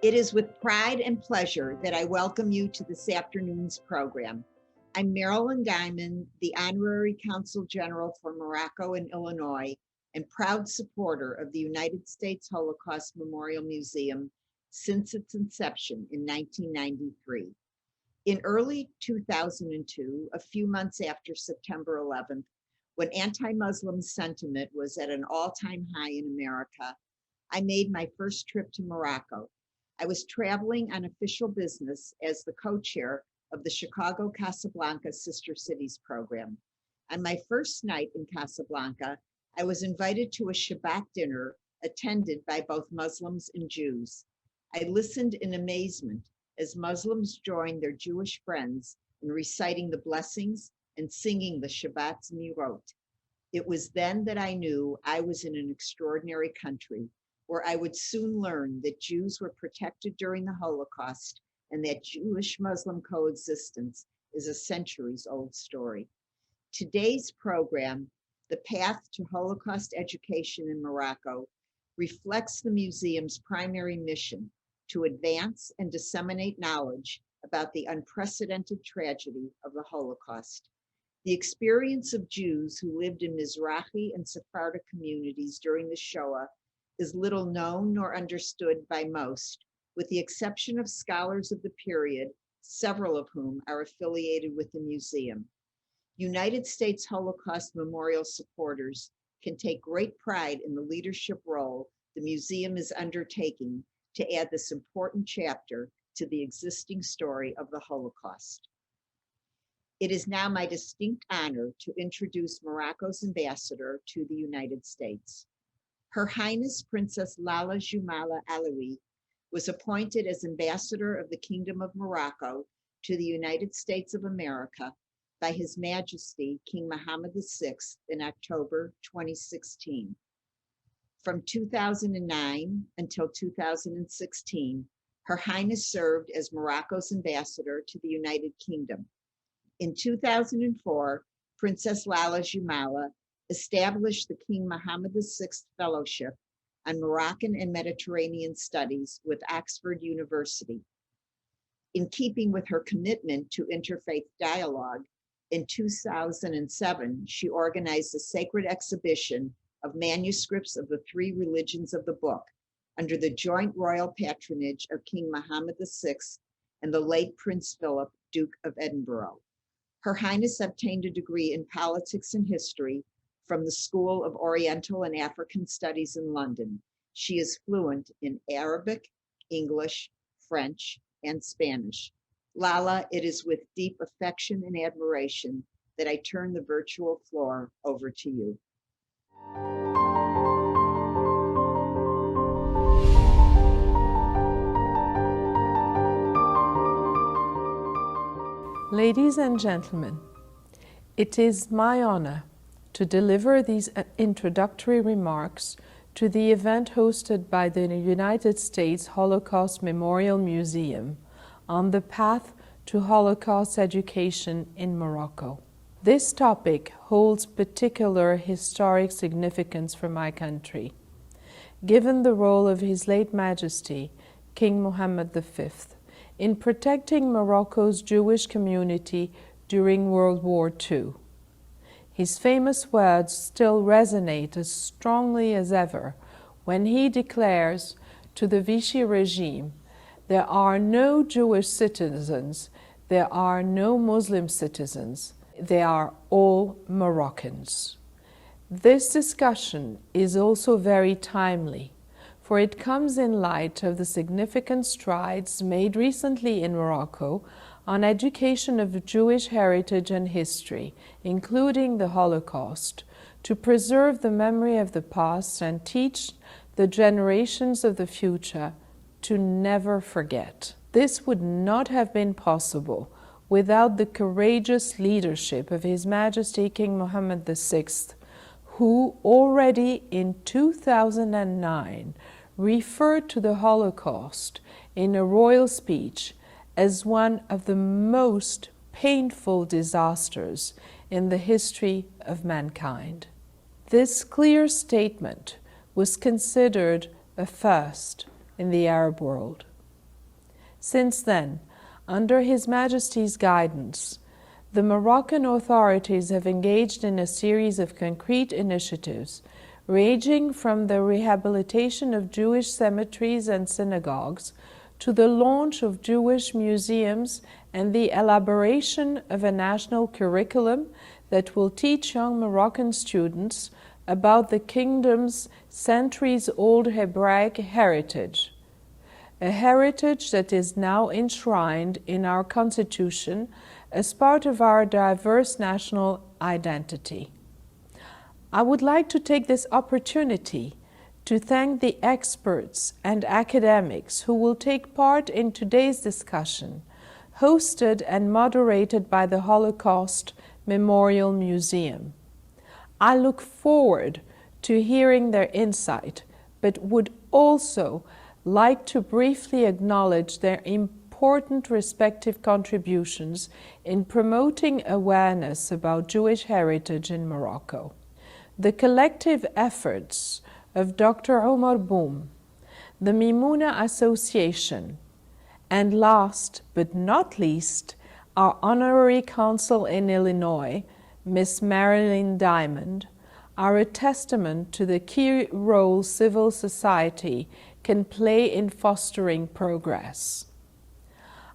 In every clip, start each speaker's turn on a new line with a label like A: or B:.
A: It is with pride and pleasure that I welcome you to this afternoon's program. I'm Marilyn Diamond, the Honorary Consul General for Morocco and Illinois, and proud supporter of the United States Holocaust Memorial Museum since its inception in 1993. In early 2002, a few months after September 11th, when anti-Muslim sentiment was at an all-time high in America, I made my first trip to Morocco. I was traveling on official business as the co-chair of the Chicago Casablanca Sister Cities program. On my first night in Casablanca, I was invited to a Shabbat dinner attended by both Muslims and Jews. I listened in amazement as Muslims joined their Jewish friends in reciting the blessings and singing the Shabbat Zmirot. It was then that I knew I was in an extraordinary country, where I would soon learn that Jews were protected during the Holocaust and that Jewish-Muslim coexistence is a centuries-old story. Today's program, The Path to Holocaust Education in Morocco, reflects the museum's primary mission to advance and disseminate knowledge about the unprecedented tragedy of the Holocaust. The experience of Jews who lived in Mizrahi and Sephardic communities during the Shoah is little known nor understood by most, with the exception of scholars of the period, several of whom are affiliated with the museum. United States Holocaust Memorial supporters can take great pride in the leadership role the museum is undertaking to add this important chapter to the existing story of the Holocaust. It is now my distinct honor to introduce Morocco's ambassador to the United States. Her Highness Princess Lala Jumala Alaoui was appointed as Ambassador of the Kingdom of Morocco to the United States of America by His Majesty King Mohammed VI in October 2016. From 2009 until 2016, Her Highness served as Morocco's ambassador to the United Kingdom. In 2004, Princess Lala Jumala established the King Mohammed VI Fellowship on Moroccan and Mediterranean Studies with Oxford University. In keeping with her commitment to interfaith dialogue, in 2007, she organized a sacred exhibition of manuscripts of the three religions of the book under the joint royal patronage of King Mohammed VI and the late Prince Philip, Duke of Edinburgh. Her Highness obtained a degree in politics and history from the School of Oriental and African Studies in London. She is fluent in Arabic, English, French, and Spanish. Lala, it is with deep affection and admiration that I turn the virtual floor over to you.
B: Ladies and gentlemen, it is my honor to deliver these introductory remarks to the event hosted by the United States Holocaust Memorial Museum on the path to Holocaust education in Morocco. This topic holds particular historic significance for my country, given the role of His late Majesty, King Mohammed V, in protecting Morocco's Jewish community during World War II. His famous words still resonate as strongly as ever when he declares to the Vichy regime, "There are no Jewish citizens, there are no Muslim citizens, they are all Moroccans." This discussion is also very timely, for it comes in light of the significant strides made recently in Morocco on education of Jewish heritage and history, including the Holocaust, to preserve the memory of the past and teach the generations of the future to never forget. This would not have been possible without the courageous leadership of His Majesty King Mohammed VI, who already in 2009 referred to the Holocaust in a royal speech as one of the most painful disasters in the history of mankind. This clear statement was considered a first in the Arab world. Since then, under His Majesty's guidance, the Moroccan authorities have engaged in a series of concrete initiatives ranging from the rehabilitation of Jewish cemeteries and synagogues to the launch of Jewish museums and the elaboration of a national curriculum that will teach young Moroccan students about the kingdom's centuries-old Hebraic heritage, a heritage that is now enshrined in our Constitution as part of our diverse national identity. I would like to take this opportunity to thank the experts and academics who will take part in today's discussion, hosted and moderated by the Holocaust Memorial Museum. I look forward to hearing their insight, but would also like to briefly acknowledge their important respective contributions in promoting awareness about Jewish heritage in Morocco. The collective efforts of Dr. Omar Boum, the Mimouna Association, and last but not least, our honorary consul in Illinois, Miss Marilyn Diamond, are a testament to the key role civil society can play in fostering progress.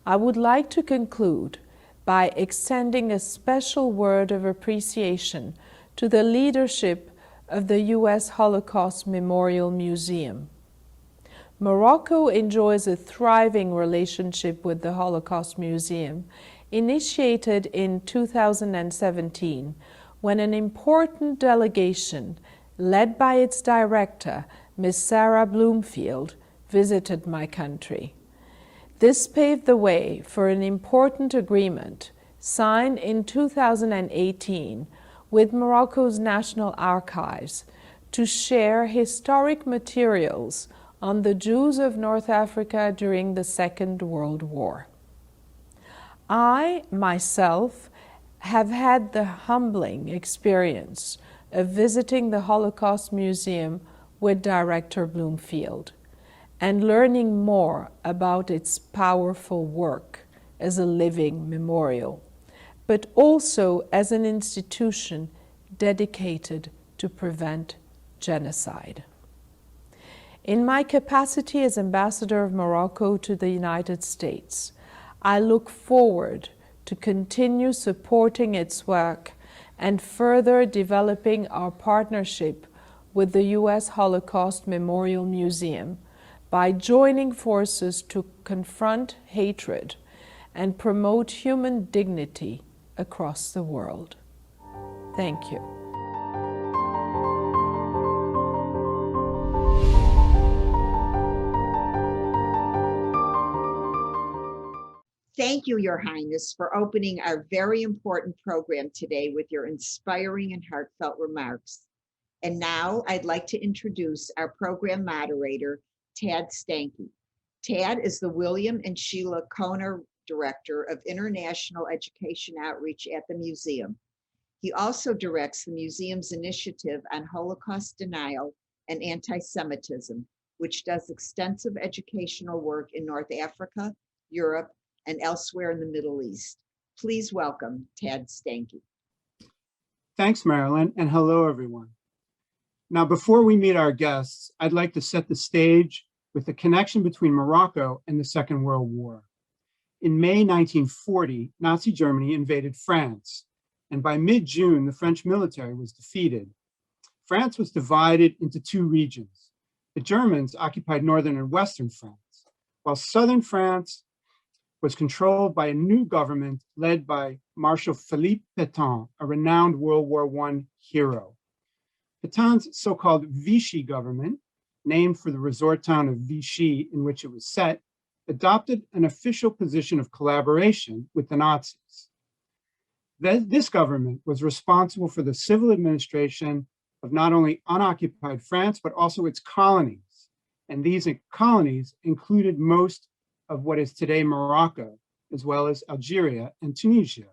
B: I would like to conclude by extending a special word of appreciation to the leadership of the U.S. Holocaust Memorial Museum. Morocco enjoys a thriving relationship with the Holocaust Museum, initiated in 2017 when an important delegation, led by its director, Ms. Sarah Bloomfield, visited my country. This paved the way for an important agreement signed in 2018 with Morocco's National Archives to share historic materials on the Jews of North Africa during the Second World War. I, myself, have had the humbling experience of visiting the Holocaust Museum with Director Bloomfield and learning more about its powerful work as a living memorial, but also as an institution dedicated to prevent genocide. In my capacity as Ambassador of Morocco to the United States, I look forward to continue supporting its work and further developing our partnership with the U.S. Holocaust Memorial Museum by joining forces to confront hatred and promote human dignity across the world. Thank you.
A: Thank you, Your Highness, for opening our very important program today with your inspiring and heartfelt remarks. And now I'd like to introduce our program moderator, Tad Stanky. Tad is the William and Sheila Kohner Director of International Education Outreach at the museum. He also directs the museum's initiative on Holocaust denial and anti-Semitism, which does extensive educational work in North Africa, Europe, and elsewhere in the Middle East. Please welcome Tad Stanky.
C: Thanks, Marilyn, and hello, everyone. Now, before we meet our guests, I'd like to set the stage with the connection between Morocco and the Second World War. In May 1940, Nazi Germany invaded France, and by mid-June, the French military was defeated. France was divided into two regions. The Germans occupied northern and western France, while southern France was controlled by a new government led by Marshal Philippe Pétain, a renowned World War I hero. Pétain's so-called Vichy government, named for the resort town of Vichy in which it was set, adopted an official position of collaboration with the Nazis. This government was responsible for the civil administration of not only unoccupied France, but also its colonies. And these colonies included most of what is today Morocco, as well as Algeria and Tunisia.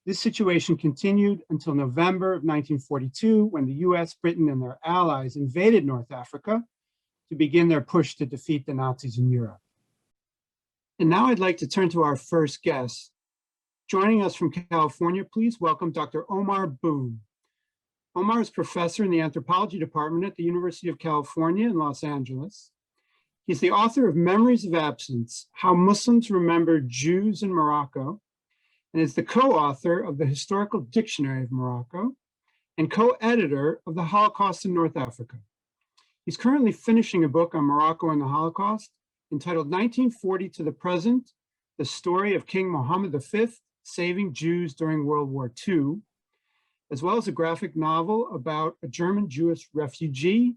C: This situation continued until November of 1942, when the US, Britain, and their allies invaded North Africa to begin their push to defeat the Nazis in Europe. And now I'd like to turn to our first guest. Joining us from California, please welcome Dr. Omar Boone. Omar is professor in the anthropology department at the University of California in Los Angeles. He's the author of Memories of Absence: How Muslims Remember Jews in Morocco, and is the co-author of the Historical Dictionary of Morocco and co-editor of the Holocaust in North Africa. He's currently finishing a book on Morocco and the Holocaust entitled 1940 to the Present: The Story of King Mohammed V Saving Jews During World War II, as well as a graphic novel about a German Jewish refugee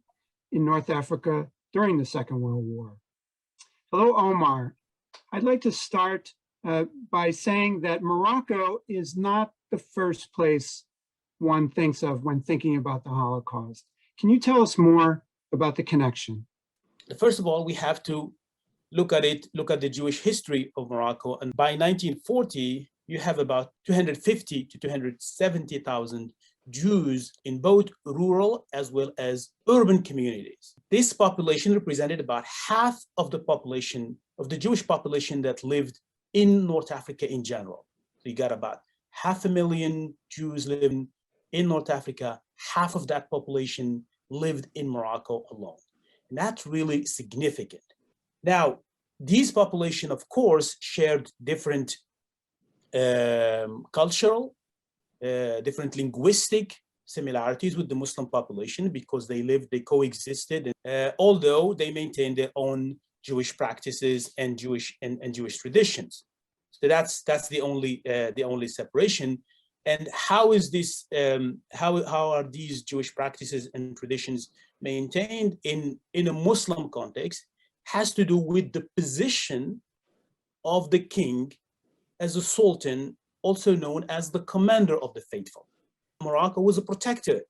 C: in North Africa during the Second World War. Hello, Omar. I'd like to start by saying that Morocco is not the first place one thinks of when thinking about the Holocaust. Can you tell us more about the connection?
D: First of all, we have to look at the Jewish history of Morocco. And by 1940, you have about 250 to 270,000 Jews in both rural as well as urban communities. This population represented about half of the population, of the Jewish population that lived in North Africa in general. So you got about 500,000 Jews living in North Africa. Half of that population lived in Morocco alone. And that's really significant. Now, these population, of course, shared different cultural, different linguistic similarities with the Muslim population because they coexisted, although they maintained their own Jewish practices and Jewish traditions. So that's the only separation. And how is this? How are these Jewish practices and traditions maintained in a Muslim context? Has to do with the position of the king as a sultan, also known as the commander of the faithful. Morocco was a protectorate,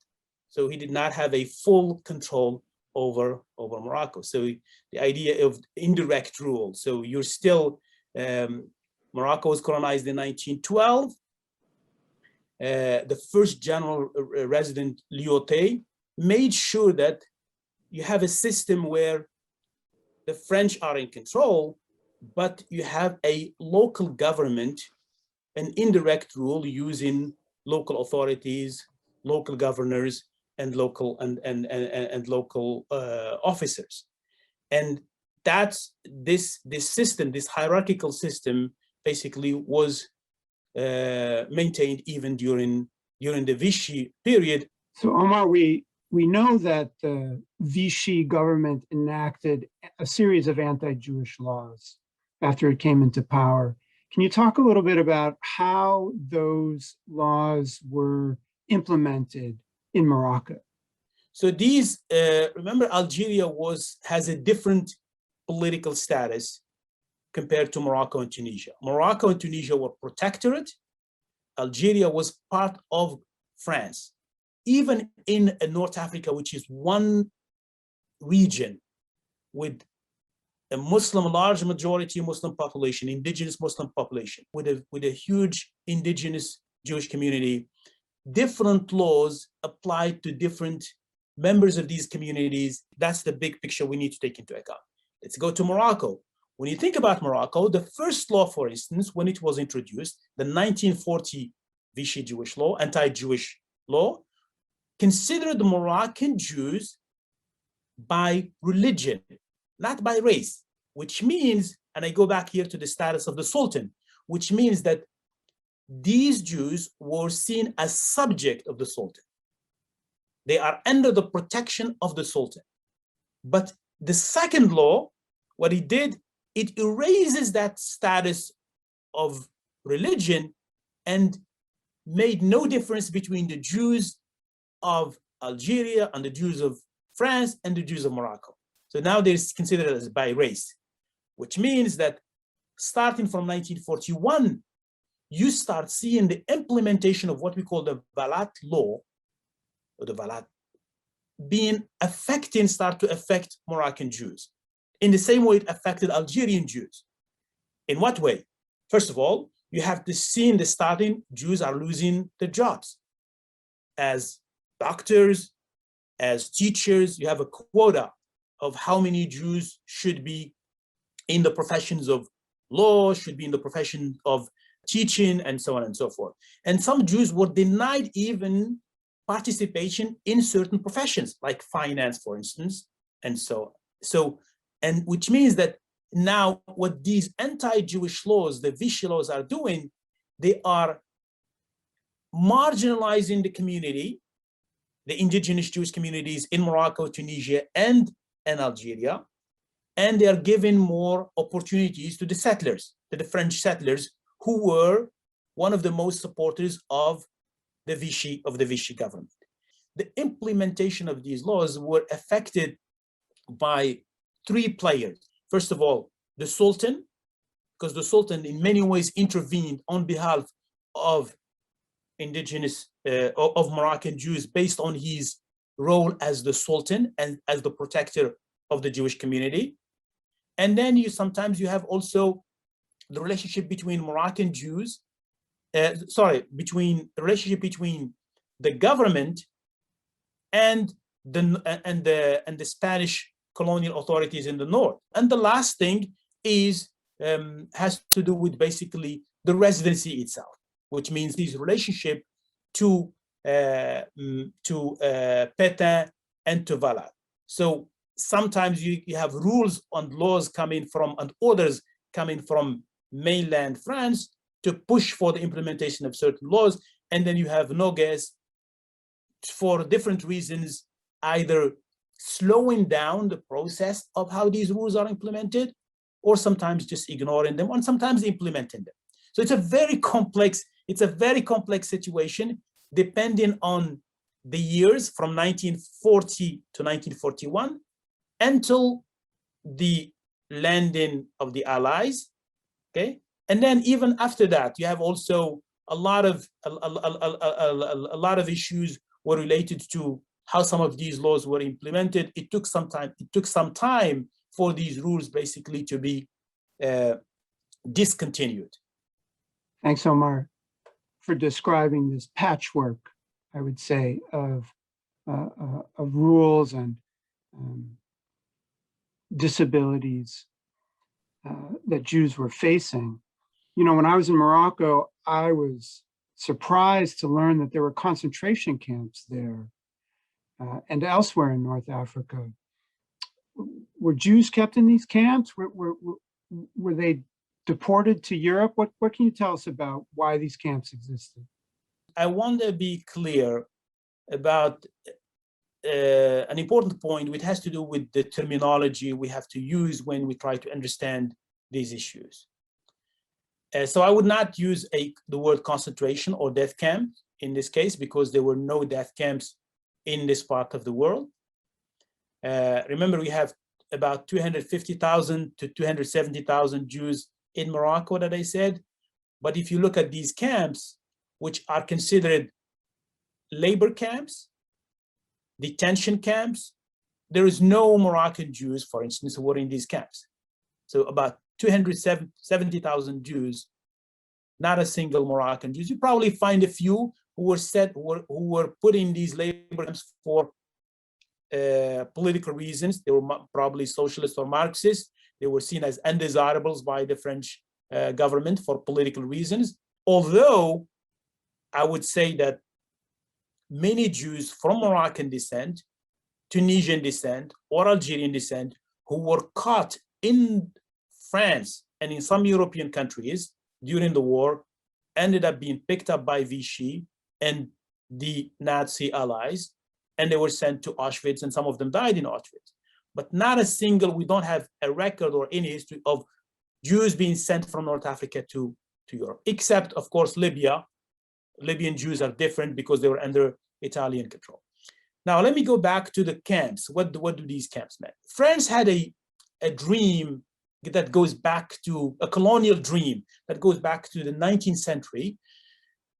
D: so he did not have a full control over Morocco. So the idea of indirect rule. So you're still, Morocco was colonized in 1912. The first general resident, Lyautey, made sure that you have a system where the French are in control, but you have a local government, an indirect rule using local authorities, local governors, and local officers. And that's this system, this hierarchical system, basically was maintained even during the Vichy period.
C: So Omar, we know that the Vichy government enacted a series of anti-Jewish laws after it came into power. Can you talk a little bit about how those laws were implemented in Morocco?
D: So these, remember, Algeria has a different political status compared to Morocco and Tunisia. Morocco and Tunisia were protectorate. Algeria was part of France. Even in North Africa, which is one region with a large majority Muslim population, indigenous Muslim population, with a huge indigenous Jewish community, different laws applied to different members of these communities. That's the big picture we need to take into account. Let's go to Morocco. When you think about Morocco, the first law, for instance, when it was introduced, the 1940 Vichy Jewish law, anti-Jewish law, considered the Moroccan Jews by religion, not by race, which means, and I go back here to the status of the Sultan, which means that these Jews were seen as subject of the Sultan. They are under the protection of the Sultan. But the second law, what it did, it erases that status of religion and made no difference between the Jews of Algeria and the Jews of France and the Jews of Morocco. So now they're considered as by race, which means that starting from 1941, you start seeing the implementation of what we call the Valat law, or the Valat, start to affect Moroccan Jews in the same way it affected Algerian Jews. In what way? First of all, you have to see in the starting, Jews are losing their jobs. As doctors, as teachers, you have a quota of how many Jews should be in the professions of law, should be in the profession of teaching, and so on and so forth. And some Jews were denied even participation in certain professions, like finance, for instance, and so on. And which means that now what these anti-Jewish laws, the Vichy laws, are doing, they are marginalizing the community, the indigenous Jewish communities in Morocco, Tunisia, and Algeria, and they are giving more opportunities to the settlers, to the French settlers, who were one of the most supporters of the Vichy government. The implementation of these laws were affected by three players. First of all, the Sultan, because the Sultan in many ways intervened on behalf of indigenous, of Moroccan Jews, based on his role as the Sultan and as the protector of the Jewish community. And then sometimes you have also the relationship between Moroccan Jews, between the relationship between the government and the Spanish colonial authorities in the north. And the last thing is has to do with basically the residency itself, which means his relationship to Pétain and to Valade. So sometimes you have rules and laws coming from, and orders coming from mainland France to push for the implementation of certain laws, and then you have Noguès, for different reasons, either slowing down the process of how these rules are implemented, or sometimes just ignoring them, and sometimes implementing them. So it's a very complex situation, depending on the years from 1940 to 1941 until the landing of the Allies. Okay, and then even after that, you have also a lot of issues were related to how some of these laws were implemented. It took some time for these rules basically to be discontinued.
C: Thanks, Omar, for describing this patchwork, I would say, of rules and disabilities that Jews were facing. You know, when I was in Morocco, I was surprised to learn that there were concentration camps there and elsewhere in North Africa. Were Jews kept in these camps? Were they deported to Europe? What can you tell us about why these camps existed?
D: I want to be clear about an important point, which has to do with the terminology we have to use when we try to understand these issues. So I would not use the word concentration or death camp in this case, because there were no death camps in this part of the world. Remember, we have about 250,000 to 270,000 Jews in Morocco that I said. But if you look at these camps, which are considered labor camps, detention camps, there is no Moroccan Jews, for instance, who were in these camps. So about 270,000 Jews, not a single Moroccan Jews. You probably find a few who were put in these labor camps for political reasons. They were probably socialist or Marxist. They were seen as undesirables by the French government for political reasons. Although I would say that many Jews from Moroccan descent, Tunisian descent, or Algerian descent who were caught in France and in some European countries during the war ended up being picked up by Vichy and the Nazi allies, and they were sent to Auschwitz, and some of them died in Auschwitz. But not a single, we don't have a record or any history of Jews being sent from North Africa to Europe, except, of course, Libya. Libyan Jews are different because they were under Italian control. Now, let me go back to the camps. What do these camps mean? France had a dream that goes back to a colonial dream that goes back to the 19th century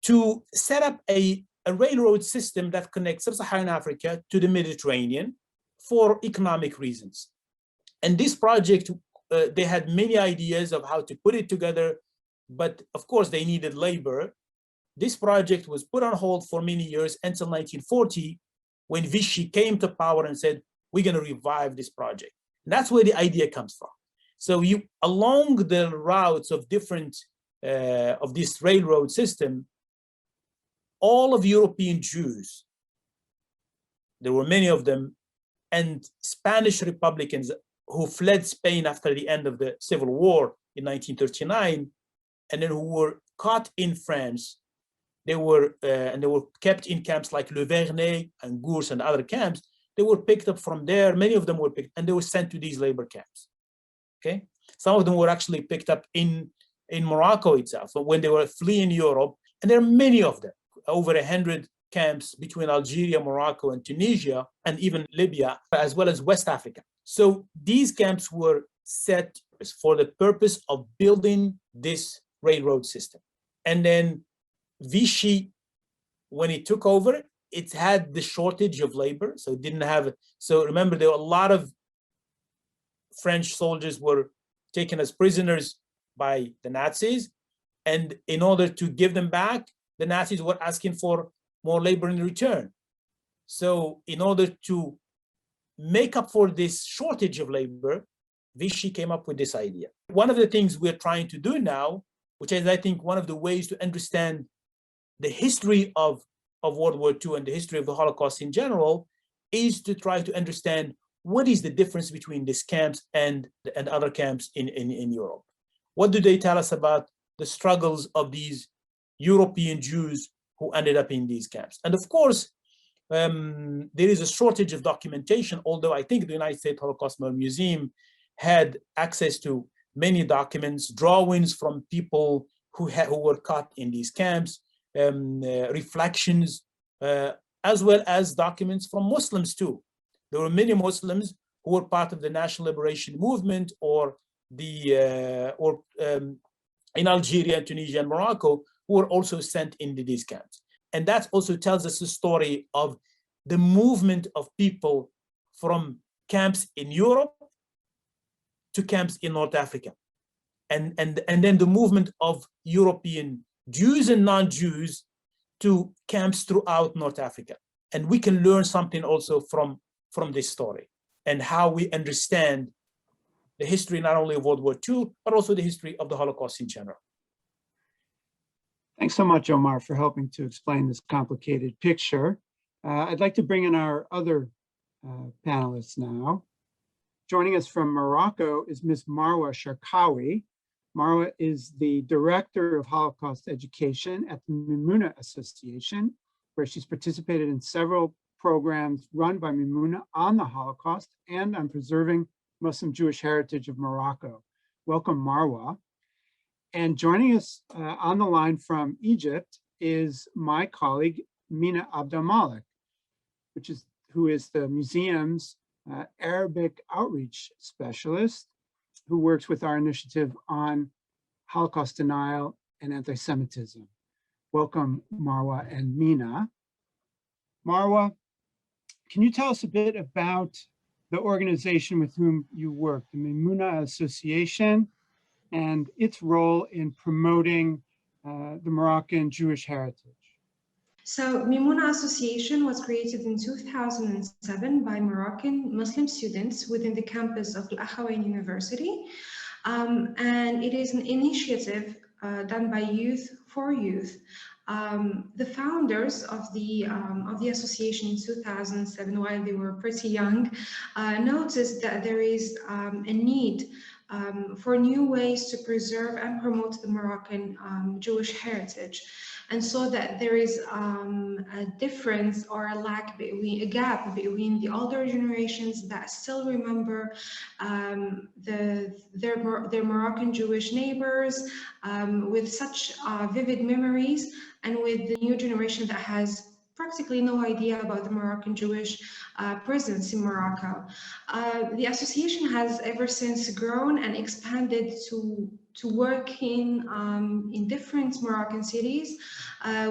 D: to set up a railroad system that connects sub-Saharan Africa to the Mediterranean for economic reasons. And this project, they had many ideas of how to put it together, but of course they needed labor. This project was put on hold for many years until 1940, when Vichy came to power and said, we're going to revive this project. And that's where the idea comes from. So you, along the routes of different, of this railroad system, all of European Jews, there were many of them, and Spanish Republicans who fled Spain after the end of the Civil War in 1939, and then who were caught in France, they were kept in camps like Le Vernet and Gurs and other camps. They were picked up from there. Many of them were picked, and they were sent to these labor camps. Okay, some of them were actually picked up in Morocco itself when they were fleeing Europe, and there are many of them, over 100 camps between Algeria, Morocco, and Tunisia, and even Libya, as well as West Africa. So these camps were set for the purpose of building this railroad system. And then Vichy, when it took over, it had the shortage of labor, so it didn't have. So remember, there were a lot of French soldiers were taken as prisoners by the Nazis, and in order to give them back, the Nazis were asking for more labor in return. So in order to make up for this shortage of labor, Vichy came up with this idea. One of the things we're trying to do now, which is, I think, one of the ways to understand the history of World War II and the history of the Holocaust in general, is to try to understand what is the difference between these camps and other camps in Europe. What do they tell us about the struggles of these European Jews who ended up in these camps? And of course, there is a shortage of documentation, although I think the United States Holocaust Museum had access to many documents, drawings from people who were caught in these camps, reflections, as well as documents from Muslims too. There were many Muslims who were part of the National Liberation Movement, or in Algeria, Tunisia, and Morocco, who were also sent into these camps. And that also tells us the story of the movement of people from camps in Europe to camps in North Africa. And then the movement of European Jews and non-Jews to camps throughout North Africa. And we can learn something also from this story, and how we understand the history not only of World War II, but also the history of the Holocaust in general.
C: Thanks so much, Omar, for helping to explain this complicated picture. I'd like to bring in our other panelists now. Joining us from Morocco is Ms. Marwa Sharkawi. Marwa is the Director of Holocaust Education at the Mimouna Association, where she's participated in several programs run by Mimouna on the Holocaust and on preserving Muslim Jewish heritage of Morocco. Welcome, Marwa. And joining us on the line from Egypt is my colleague, Mina Abdelmalek, who is the museum's Arabic outreach specialist, who works with our initiative on Holocaust denial and anti-Semitism. Welcome, Marwa and Mina. Marwa, can you tell us a bit about the organization with whom you work, the Mimouna Association, and its role in promoting the Moroccan Jewish heritage?
E: So Mimouna Association was created in 2007 by Moroccan Muslim students within the campus of Al Akhawayn University. And it is an initiative done by Youth for Youth. The founders of the association in 2007, while they were pretty young, noticed that there is a need for new ways to preserve and promote the Moroccan Jewish heritage, and saw that there is a difference or a gap between the older generations that still remember their Moroccan Jewish neighbors with such vivid memories, and with the new generation that has practically no idea about the Moroccan Jewish presence in Morocco. The association has ever since grown and expanded to work in different Moroccan cities.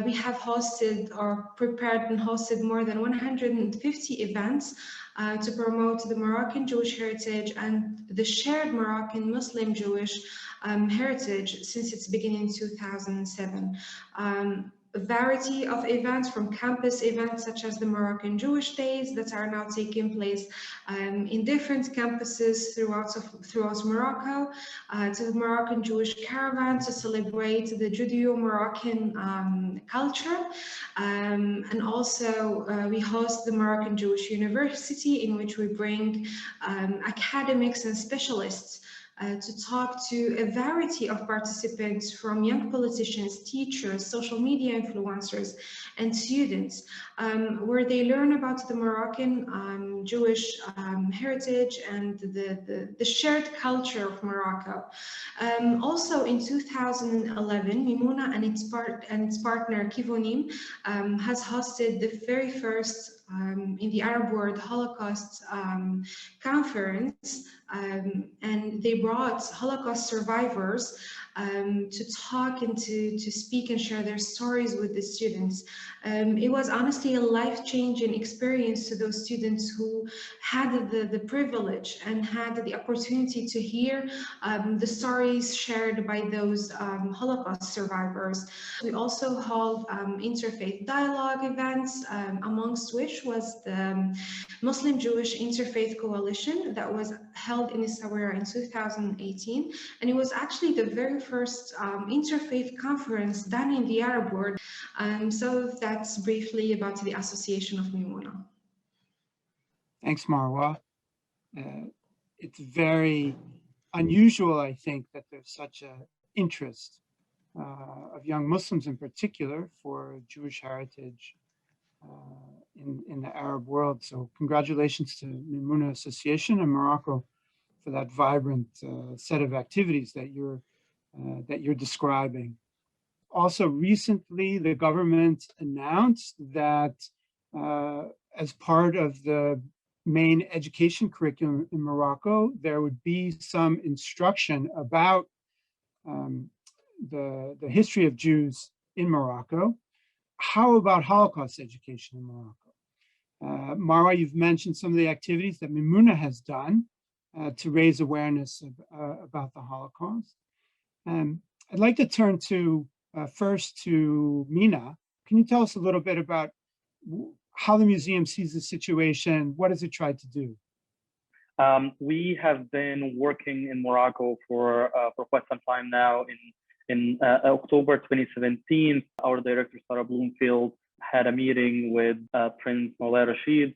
E: We have hosted or prepared and hosted more than 150 events to promote the Moroccan Jewish heritage and the shared Moroccan Muslim Jewish heritage since its beginning in 2007. a variety of events, from campus events such as the Moroccan Jewish Days that are now taking place in different campuses throughout Morocco, to the Moroccan Jewish Caravan to celebrate the Judeo-Moroccan culture. And also we host the Moroccan Jewish University, in which we bring academics and specialists to talk to a variety of participants, from young politicians, teachers, social media influencers, and students, where they learn about the Moroccan Jewish heritage and the shared culture of Morocco. Also in 2011, Mimouna and its partner Kivonim has hosted the very first in the Arab world Holocaust conference, and they brought Holocaust survivors to talk and to speak and share their stories with the students. It was honestly a life-changing experience to those students who had the privilege and had the opportunity to hear the stories shared by those Holocaust survivors. We also hold interfaith dialogue events, amongst which was the Muslim Jewish Interfaith Coalition that was held in Essaouira in 2018, and it was actually the very first interfaith conference done in the Arab world. So that's briefly about the Association of Mimouna.
C: Thanks, Marwa. It's very unusual, I think, that there's such an interest of young Muslims in particular for Jewish heritage in the Arab world. So congratulations to Mimouna Association and Morocco for that vibrant set of activities that you're describing. Also, recently, the government announced that as part of the main education curriculum in Morocco, there would be some instruction about the history of Jews in Morocco. How about Holocaust education in Morocco? Marwa, you've mentioned some of the activities that Mimouna has done to raise awareness about the Holocaust. I'd like to turn to first to Mina. Can you tell us a little bit about how the museum sees the situation? What has it tried to do?
F: We have been working in Morocco for quite some time now. In October 2017, our director, Sarah Bloomfield, had a meeting with Prince Moulay Rashid.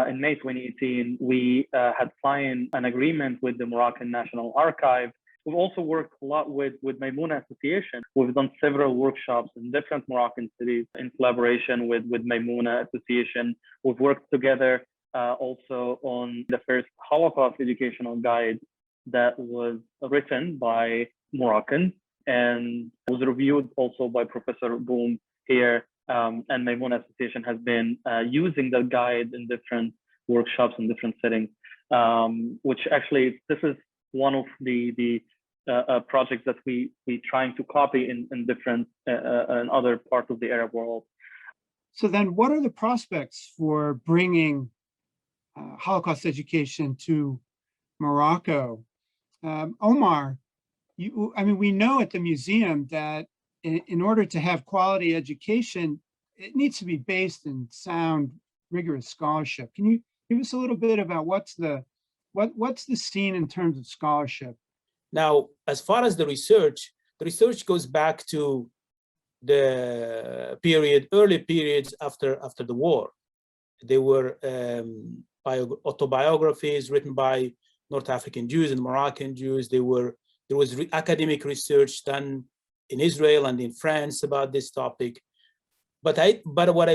F: In May 2018, we had signed an agreement with the Moroccan National Archive. We've also worked a lot with Mimouna Association. We've done several workshops in different Moroccan cities in collaboration with Mimouna Association. We've worked together also on the first Holocaust educational guide that was written by Moroccans and was reviewed also by Professor Boom here. And Mimouna Association has been using the guide in different workshops in different settings, which actually, this is one of the projects that we trying to copy in different in other parts of the Arab world.
C: So then what are the prospects for bringing Holocaust education to Morocco? Omar, we know at the museum that in order to have quality education, it needs to be based in sound, rigorous scholarship. Can you give us a little bit about what's the scene in terms of scholarship?
D: Now, as far as the research goes back to the early periods after the war. There were autobiographies written by North African Jews and Moroccan Jews. There was academic research done in Israel and in France about this topic. But what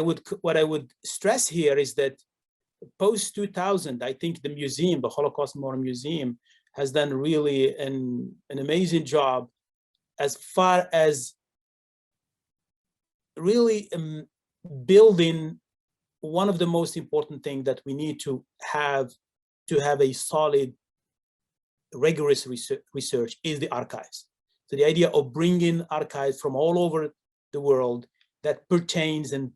D: I would stress here is that post 2000, I think the museum, the Holocaust Memorial Museum, has done really an amazing job as far as really building one of the most important things that we need to have a solid, rigorous research is the archives. So the idea of bringing archives from all over the world that pertains and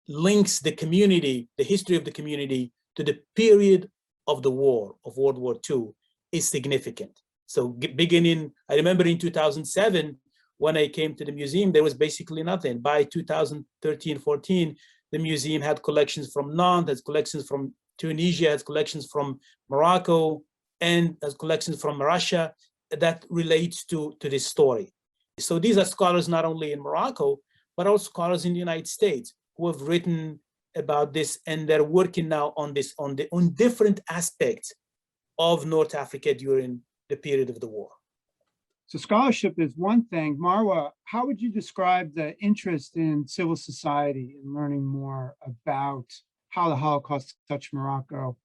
D: links the community, the history of the community, to the period of the war, of World War II, is significant. So beginning, I remember in 2007, when I came to the museum, there was basically nothing. By 2013-14, the museum had collections from Nantes, has collections from Tunisia, has collections from Morocco, and has collections from Russia that relates to this story. So these are scholars not only in Morocco, but also scholars in the United States who have written about this, and they're working now on this, on different aspects of North Africa during the period of the war.
C: So scholarship is one thing. Marwa, how would you describe the interest in civil society in learning more about how the Holocaust touched Morocco?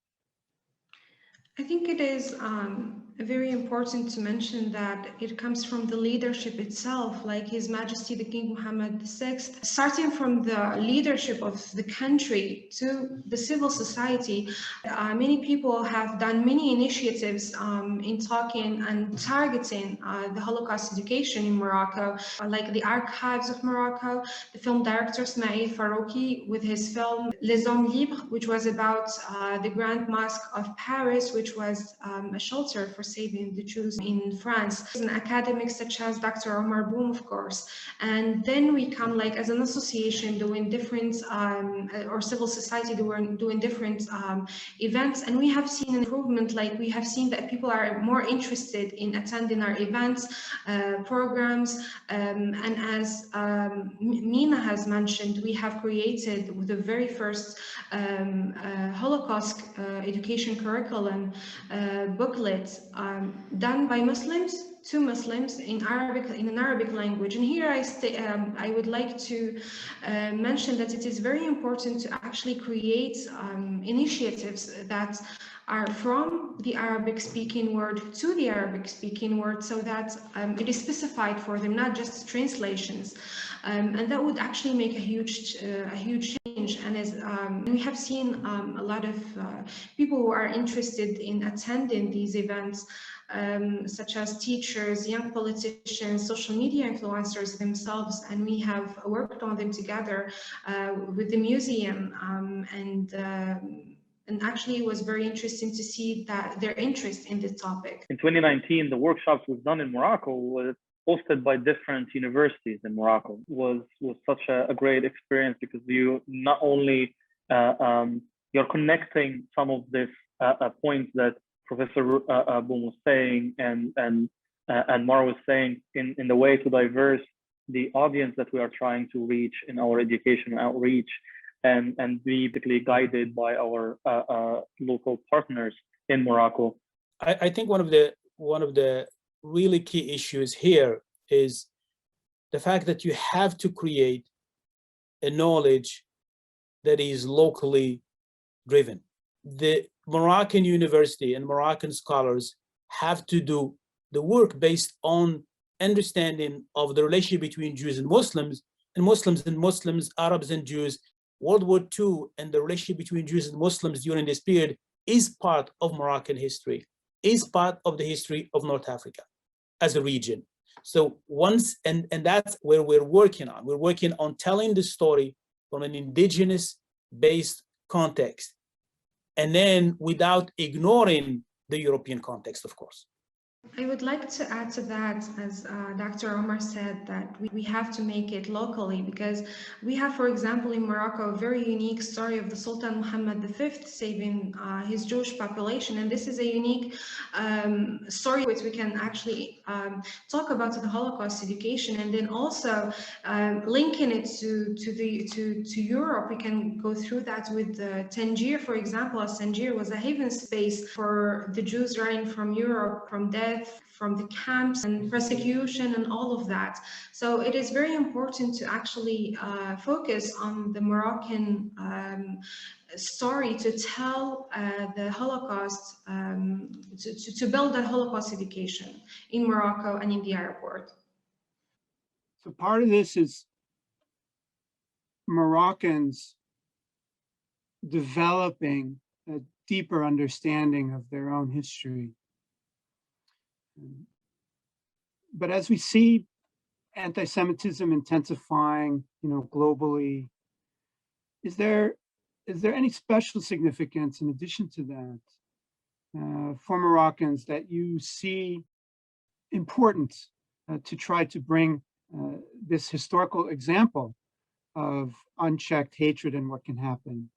E: I think it is very important to mention that it comes from the leadership itself, like His Majesty the King Mohammed VI, starting from the leadership of the country to the civil society. Many people have done many initiatives in talking and targeting the Holocaust education in Morocco, like the Archives of Morocco, the film director Ismail Farouki with his film Les Hommes Libres, which was about the Grand Mosque of Paris, which was a shelter for saving the Jews in France. And academics such as Dr. Omar Boum, of course. And then we come like as an association doing different, or civil society doing different events. And we have seen an improvement, like we have seen that people are more interested in attending our events, programs. And as Mina has mentioned, we have created the very first Holocaust education curriculum booklet done by Muslims to Muslims in an Arabic language. And here I would like to mention that it is very important to actually create initiatives that are from the Arabic speaking world to the Arabic speaking world, so that it is specified for them, not just translations. And that would actually make a huge change. And as we have seen a lot of people who are interested in attending these events, such as teachers, young politicians, social media influencers themselves, and we have worked on them together with the museum, and actually it was very interesting to see that their interest in this topic.
F: In 2019, the workshops we've done in Morocco was hosted by different universities in Morocco. Was such a great experience, because you not only you're connecting some of this points that Professor Boum was saying and Marwa was saying in the way to diverse the audience that we are trying to reach in our education outreach, and be basically guided by our local partners in Morocco.
D: I think one of the really key issues here is the fact that you have to create a knowledge that is locally driven. The Moroccan university and Moroccan scholars have to do the work based on understanding of the relationship between Jews and Muslims, Arabs and Jews. World War II and the relationship between Jews and Muslims during this period is part of Moroccan history, is part of the history of North Africa as a region. So and that's where we're working on. We're working on telling the story from an indigenous-based context, and then without ignoring the European context, of course.
E: I would like to add to that, as Dr. Omar said, that we have to make it locally, because we have, for example, in Morocco, a very unique story of the Sultan Muhammad V saving his Jewish population. And this is a unique story which we can actually talk about the Holocaust education, and then also linking it to Europe. We can go through that with Tangier, for example, as Tangier was a haven space for the Jews running from Europe, from death, from the camps and persecution and all of that. So it is very important to actually focus on the Moroccan story, to tell the Holocaust, to build that Holocaust education in Morocco and in the Arab world.
C: So part of this is Moroccans developing a deeper understanding of their own history. But as we see anti-Semitism intensifying, globally, is there any special significance in addition to that for Moroccans that you see important to try to bring this historical example of unchecked hatred and what can happen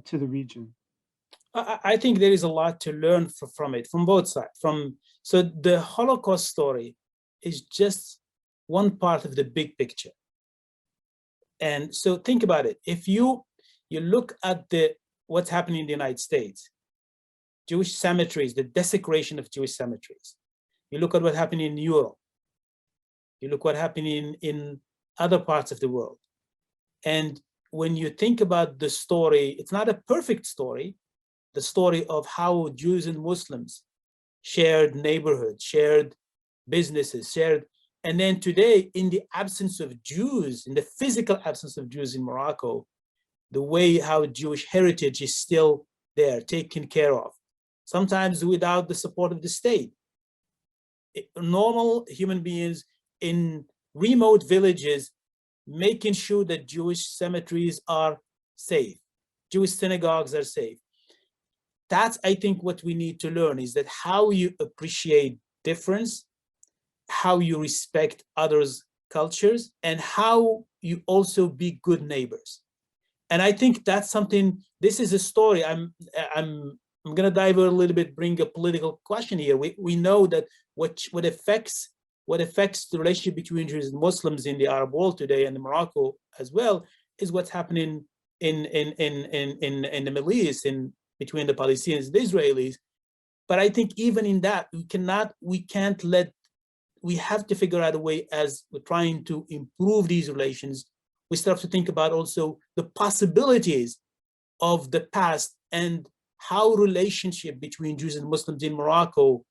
C: to the region?
D: I think there is a lot to learn from it, from both sides. So the Holocaust story is just one part of the big picture. And so think about it. If you look at what's happening in the United States, Jewish cemeteries, the desecration of Jewish cemeteries. You look at what happened in Europe. You look what happened in other parts of the world. And when you think about the story, it's not a perfect story, the story of how Jews and Muslims shared neighborhoods, shared businesses, and then today, in the absence of Jews, in the physical absence of Jews in Morocco, the way how Jewish heritage is still there, taken care of, sometimes without the support of the state. Normal human beings in remote villages making sure that Jewish cemeteries are safe, Jewish synagogues are safe. That's, I think, what we need to learn, is that how you appreciate difference, how you respect others' cultures, and how you also be good neighbors. And I think that's something, this is a story. I'm gonna dive a little bit, bring a political question here. We know that what affects the relationship between Jews and Muslims in the Arab world today, and in Morocco as well, is what's happening in the Middle East, between the Palestinians and the Israelis. But I think even in that, we have to figure out a way, as we're trying to improve these relations, we start to think about also the possibilities of the past and how relationship between Jews and Muslims in Morocco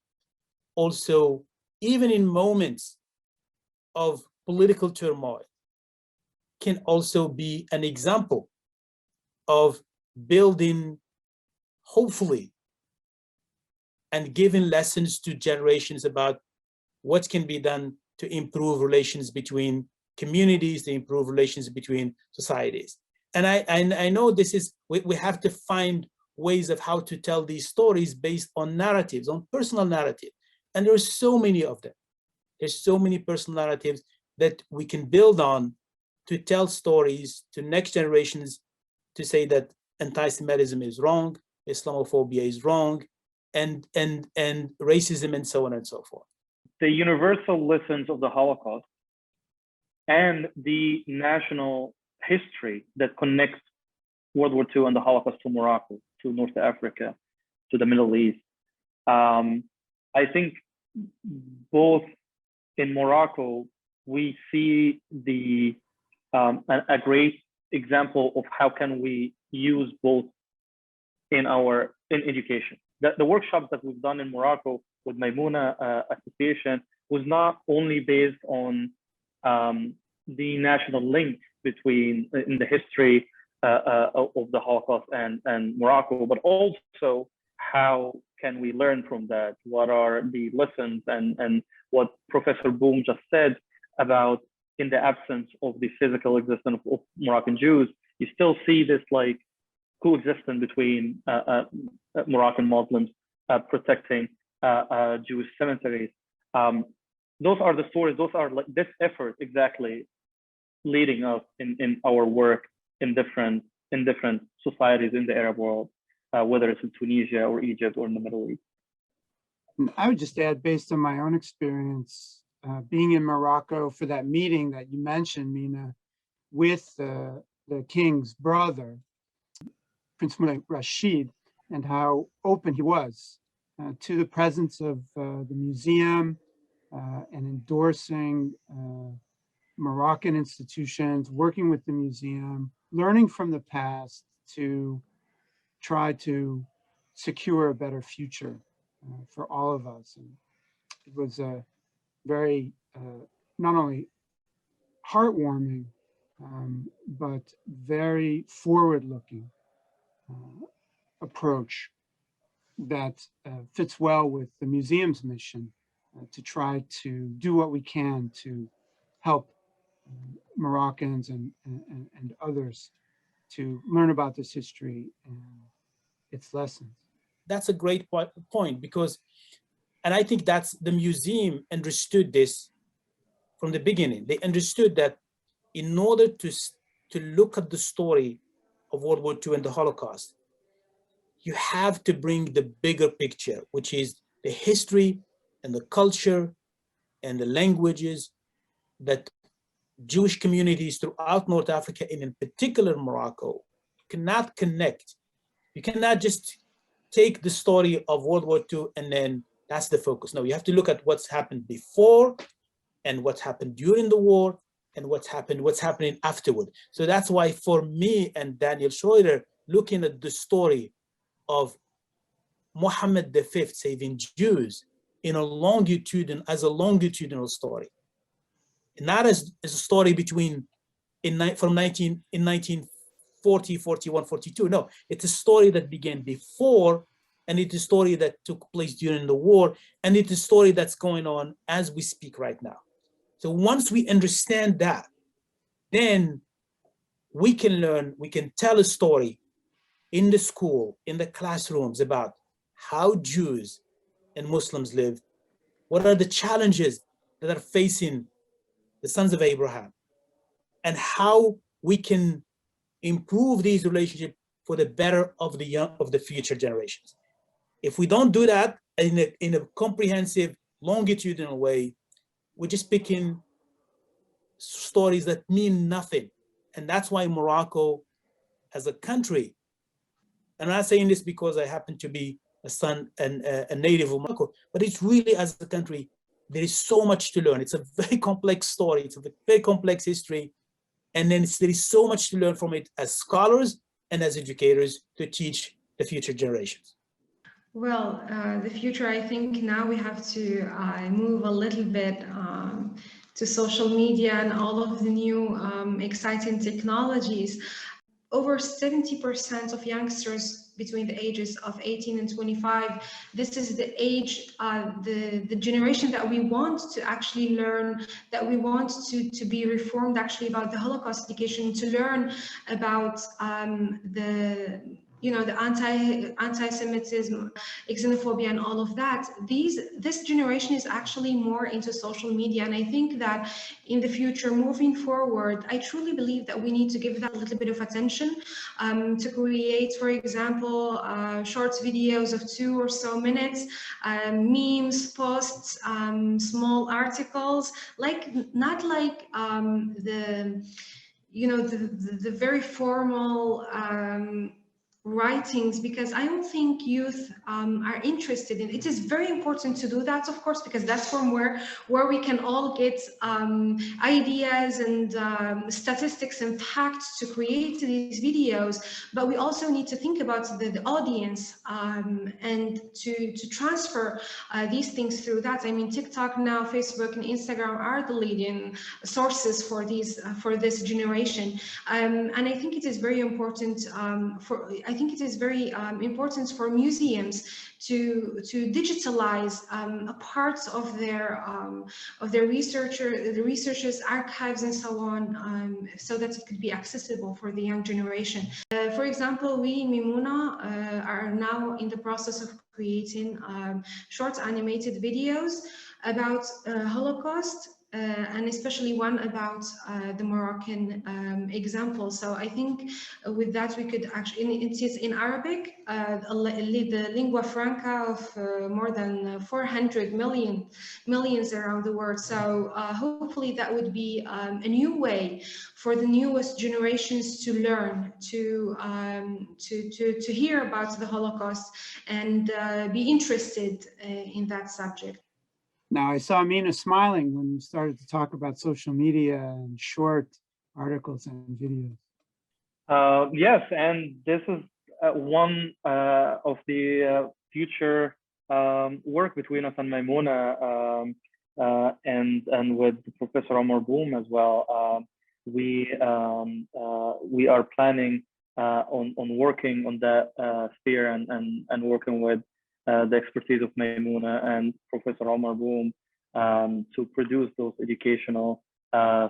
D: also, even in moments of political turmoil, can also be an example of building, hopefully, and giving lessons to generations about what can be done to improve relations between communities, to improve relations between societies. And I know this is, we have to find ways of how to tell these stories based on narratives, on personal narrative. And there's so many of them. There's so many personal narratives that we can build on to tell stories to next generations, to say that anti-Semitism is wrong, Islamophobia is wrong, and racism, and so on and so forth.
F: The universal lessons of the Holocaust and the national history that connects World War II and the Holocaust to Morocco, to North Africa, to the Middle East. I think both in Morocco, we see a great example of how can we use both in education. The workshops that we've done in Morocco with Maimouna Association was not only based on the national link between in the history of the Holocaust and Morocco, but also how can we learn from that? What are the lessons, and what Professor Boum just said about, in the absence of the physical existence of Moroccan Jews, you still see this like coexistence between Moroccan Muslims protecting Jewish cemeteries. Those are the stories. Those are like this effort exactly leading us in our work in different societies in the Arab world, whether it's in Tunisia or Egypt or in the Middle East.
C: I would just add, based on my own experience, being in Morocco for that meeting that you mentioned, Mina, with the king's brother, Prince Moulay Rashid, and how open he was to the presence of the museum and endorsing Moroccan institutions, working with the museum, learning from the past to try to secure a better future for all of us. And it was a very, not only heartwarming, but very forward-looking approach that fits well with the museum's mission to try to do what we can to help Moroccans and others to learn about this history and its lessons.
D: That's a great point, because, and I think that's, the museum understood this from the beginning. They understood that in order to look at the story of World War II and the Holocaust, you have to bring the bigger picture, which is the history and the culture and the languages that Jewish communities throughout North Africa, and in particular Morocco, cannot connect. You cannot just take the story of World War II and then that's the focus. No, you have to look at what's happened before and what's happened during the war and what's happening afterward. So that's why for me and Daniel Schroeder, looking at the story of Muhammad V saving Jews as a longitudinal story, not as a story in 1940, 41, 42. No, it's a story that began before, and it's a story that took place during the war, and it's a story that's going on as we speak right now. So once we understand that, then we can learn, we can tell a story in the school, in the classrooms about how Jews and Muslims live, what are the challenges that are facing the sons of Abraham, and how we can improve these relationships for the better of the future generations. If we don't do that in a comprehensive, longitudinal way, we're just picking stories that mean nothing. And that's why Morocco as a country, and I'm not saying this because I happen to be a son and a native of Morocco, but it's really, as a country, there is so much to learn. It's a very complex story. It's a very complex history. And then there is so much to learn from it as scholars and as educators to teach the future generations.
E: Well, the future, I think now we have to move a little bit to social media and all of the new exciting technologies. Over 70% of youngsters between the ages of 18 and 25, this is the age, the generation that we want to actually learn, that we want to be reformed actually about the Holocaust education, to learn about the anti-Semitism, xenophobia, and all of that. This generation is actually more into social media, and I think that in the future, moving forward, I truly believe that we need to give that a little bit of attention, to create, for example, short videos of 2 or so minutes, memes, posts, small articles, not like the very formal writings, because I don't think youth are interested in it. It is very important to do that, of course, because that's from where we can all get ideas and statistics and facts to create these videos. But we also need to think about the audience and to transfer these things through that. I mean, TikTok now, Facebook and Instagram are the leading sources for this generation, and I think it is very important important for museums to digitalize parts of their researchers' archives and so on, so that it could be accessible for the young generation. For example, we in Mimouna are now in the process of creating short animated videos about Holocaust, and especially one about the Moroccan example. So I think with that we could actually, it is in Arabic, the lingua franca of more than 400 millions around the world. So hopefully that would be a new way for the newest generations to learn, to hear about the Holocaust and be interested in that subject.
C: Now, I saw Mina smiling when you started to talk about social media and short articles and videos.
F: Yes, and this is one of the future work between us and Maimouna, and with Professor Omar Boum as well. We are planning on working on that sphere and working with the expertise of Maimouna and Professor Omar Boum to produce those educational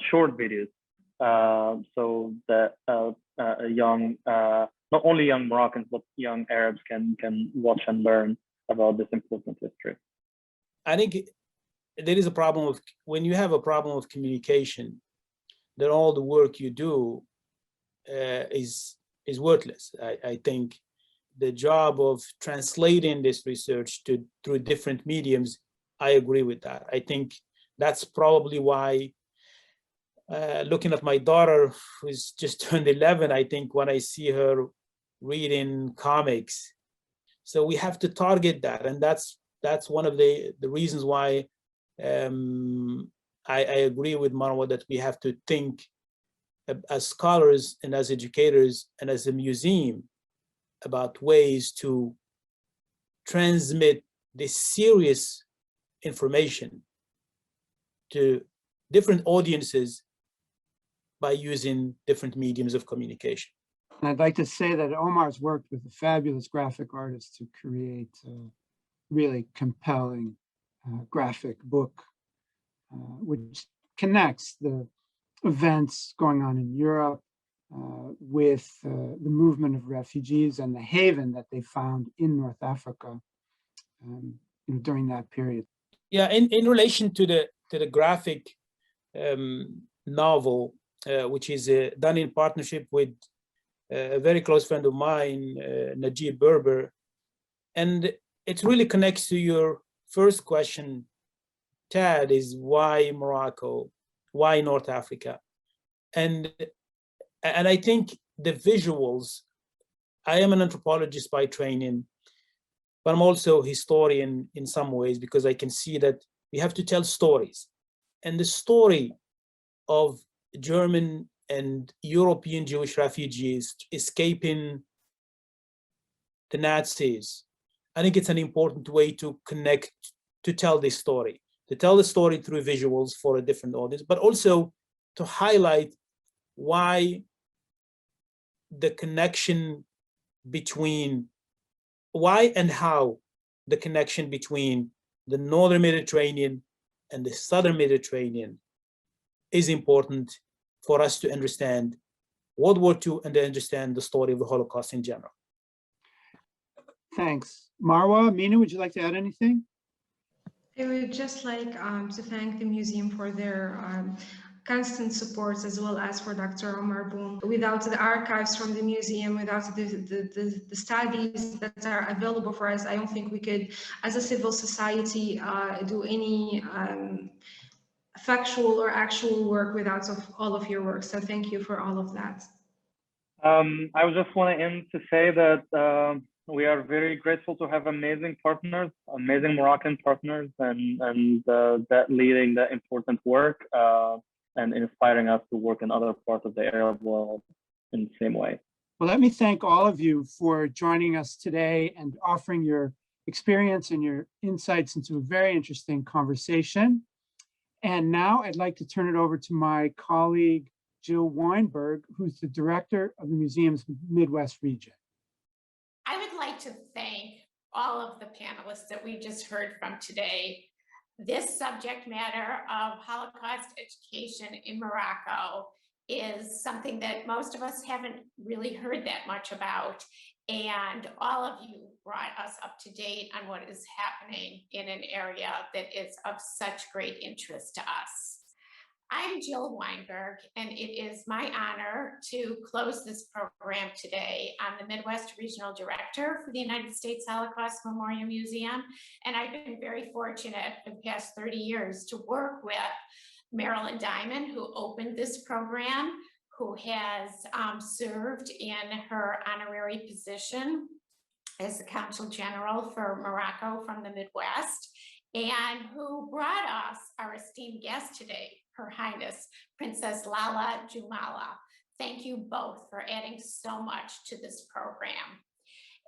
F: short videos, so that young, not only young Moroccans, but young Arabs can watch and learn about this important history.
D: I think there is a problem of, when you have a problem of communication, then all the work you do is worthless. I think the job of translating this research through different mediums, I agree with that. I think that's probably why, looking at my daughter who's just turned 11, I think when I see her reading comics, so we have to target that, and that's one of the reasons why I agree with Marwa that we have to think as scholars and as educators and as a museum about ways to transmit this serious information to different audiences by using different mediums of communication.
C: And I'd like to say that Omar's worked with a fabulous graphic artist to create a really compelling graphic book, which connects the events going on in Europe with the movement of refugees and the haven that they found in North Africa during that period.
D: Yeah, in relation to the graphic novel, which is done in partnership with a very close friend of mine, Najib Berber, and it really connects to your first question, Tad, is why Morocco, why North Africa? And I think the visuals, I am an anthropologist by training, but I'm also a historian in some ways, because I can see that we have to tell stories. And the story of German and European Jewish refugees escaping the Nazis, I think it's an important way to connect, to tell this story, to tell the story through visuals for a different audience, but also to highlight why the connection between, why and how the connection between the Northern Mediterranean and the Southern Mediterranean is important for us to understand World War II and to understand the story of the Holocaust in general.
C: Thanks. Marwa, Mina, would you like to add anything?
E: I would just like to thank the museum for their constant support, as well as for Dr. Omar Boum. Without the archives from the museum, without the studies that are available for us, I don't think we could, as a civil society, do any factual or actual work without all of your work. So thank you for all of that.
F: I would just want to end to say that we are very grateful to have amazing partners, amazing Moroccan partners, and that leading that important work and inspiring us to work in other parts of the Arab world in the same way.
C: Well, let me thank all of you for joining us today and offering your experience and your insights into a very interesting conversation. And now I'd like to turn it over to my colleague, Jill Weinberg, who's the director of the museum's Midwest region.
G: I would like to thank all of the panelists that we just heard from today. This subject matter of Holocaust education in Morocco is something that most of us haven't really heard that much about. And all of you brought us up to date on what is happening in an area that is of such great interest to us. I'm Jill Weinberg, and it is my honor to close this program today. I'm the Midwest Regional Director for the United States Holocaust Memorial Museum, and I've been very fortunate for the past 30 years to work with Marilyn Diamond, who opened this program, who has served in her honorary position as the Consul General for Morocco from the Midwest, and who brought us our esteemed guest today, Her Highness Princess Lala Jumala. Thank you both for adding so much to this program.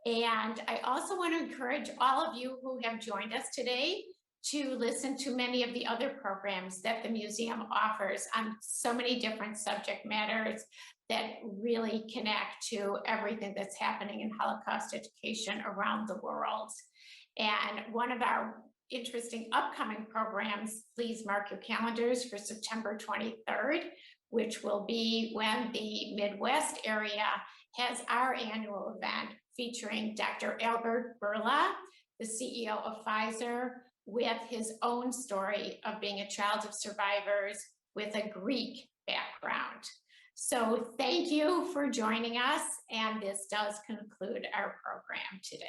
G: And I also want to encourage all of you who have joined us today to listen to many of the other programs that the museum offers on so many different subject matters that really connect to everything that's happening in Holocaust education around the world. And one of our interesting upcoming programs, please mark your calendars for September 23rd, which will be when the Midwest area has our annual event featuring Dr. Albert Bourla, the CEO of Pfizer, with his own story of being a child of survivors with a Greek background. So thank you for joining us, and this does conclude our program today.